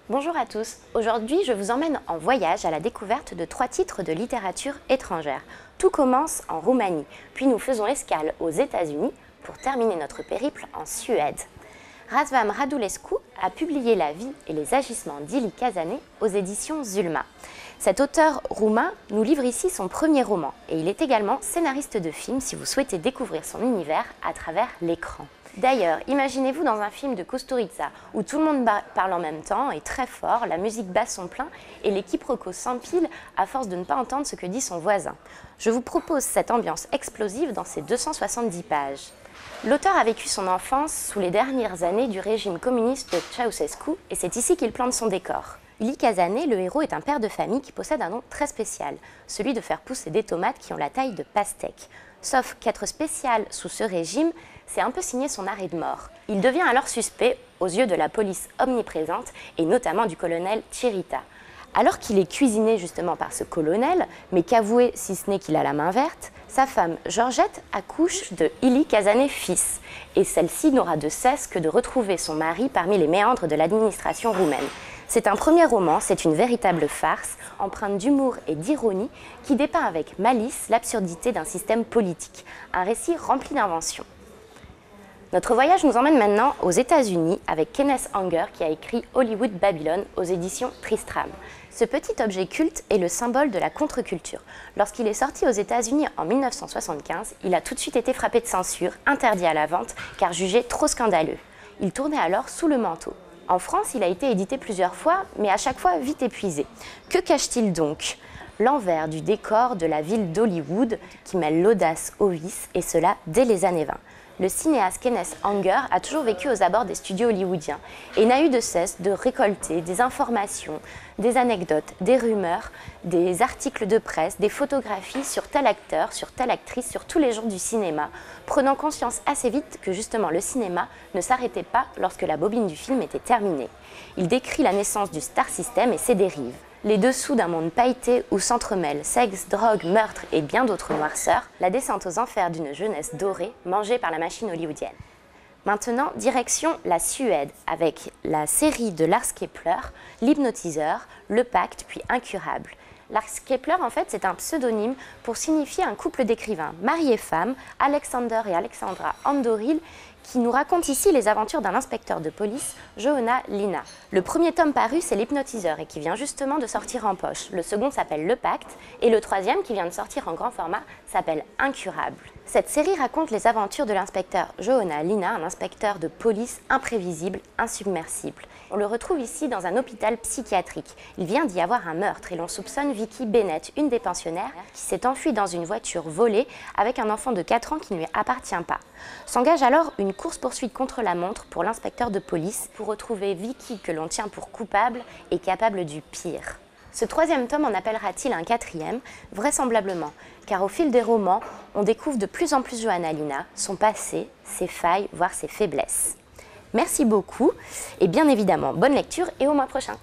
Bonjour à tous, aujourd'hui je vous emmène en voyage à la découverte de 3 titres de littérature étrangère. Tout commence en Roumanie, puis nous faisons escale aux États-Unis pour terminer notre périple en Suède. Răzvan Radulescu a publié la vie et les agissements d'Ilie Cazanet aux éditions Zulma. Cet auteur roumain nous livre ici son premier roman et il est également scénariste de film si vous souhaitez découvrir son univers à travers l'écran. D'ailleurs, imaginez-vous dans un film de Kusturica où tout le monde parle en même temps et très fort, la musique bat son plein et les quiproquos s'empilent à force de ne pas entendre ce que dit son voisin. Je vous propose cette ambiance explosive dans ces 270 pages. L'auteur a vécu son enfance sous les dernières années du régime communiste de Ceausescu et c'est ici qu'il plante son décor. Ilie Cazanet, le héros, est un père de famille qui possède un don très spécial, celui de faire pousser des tomates qui ont la taille de pastèques. Sauf qu'être spécial sous ce régime, c'est un peu signer son arrêt de mort. Il devient alors suspect aux yeux de la police omniprésente et notamment du colonel Chirita. Alors qu'il est cuisiné justement par ce colonel, mais qu'avouer si ce n'est qu'il a la main verte, sa femme Georgette accouche de Ilie Cazanet fils. Et celle-ci n'aura de cesse que de retrouver son mari parmi les méandres de l'administration roumaine. C'est un premier roman, c'est une véritable farce, empreinte d'humour et d'ironie, qui dépeint avec malice l'absurdité d'un système politique. Un récit rempli d'inventions. Notre voyage nous emmène maintenant aux États-Unis avec Kenneth Anger qui a écrit Hollywood Babylon aux éditions Tristram. Ce petit objet culte est le symbole de la contre-culture. Lorsqu'il est sorti aux États-Unis en 1975, il a tout de suite été frappé de censure, interdit à la vente car jugé trop scandaleux. Il tournait alors sous le manteau. En France, il a été édité plusieurs fois, mais à chaque fois vite épuisé. Que cache-t-il donc ? L'envers du décor de la ville d'Hollywood qui mêle l'audace au vice, et cela dès les années 20. Le cinéaste Kenneth Anger a toujours vécu aux abords des studios hollywoodiens et n'a eu de cesse de récolter des informations, des anecdotes, des rumeurs, des articles de presse, des photographies sur tel acteur, sur telle actrice, sur tous les genres du cinéma, prenant conscience assez vite que justement le cinéma ne s'arrêtait pas lorsque la bobine du film était terminée. Il décrit la naissance du star system et ses dérives. Les dessous d'un monde pailleté où s'entremêlent sexe, drogue, meurtre et bien d'autres noirceurs, la descente aux enfers d'une jeunesse dorée mangée par la machine hollywoodienne. Maintenant, direction la Suède avec la série de Lars Kepler, L'Hypnotiseur, Le Pacte puis Incurable. Lars Kepler, en fait, c'est un pseudonyme pour signifier un couple d'écrivains, mari et femme, Alexander et Alexandra Andoril, qui nous raconte ici les aventures d'un inspecteur de police, Joona Linna. Le premier tome paru, c'est L'Hypnotiseur et qui vient justement de sortir en poche. Le second s'appelle Le Pacte et le troisième, qui vient de sortir en grand format, s'appelle Incurable. Cette série raconte les aventures de l'inspecteur Joona Linna, un inspecteur de police imprévisible, insubmersible. On le retrouve ici dans un hôpital psychiatrique. Il vient d'y avoir un meurtre et l'on soupçonne Vicky Bennett, une des pensionnaires, qui s'est enfuie dans une voiture volée avec un enfant de 4 ans qui ne lui appartient pas. S'engage alors une course-poursuite contre la montre pour l'inspecteur de police pour retrouver Vicky que l'on tient pour coupable et capable du pire. Ce troisième tome en appellera-t-il un quatrième? Vraisemblablement, car au fil des romans, on découvre de plus en plus Joona Linna, son passé, ses failles, voire ses faiblesses. Merci beaucoup et bien évidemment, bonne lecture et au mois prochain.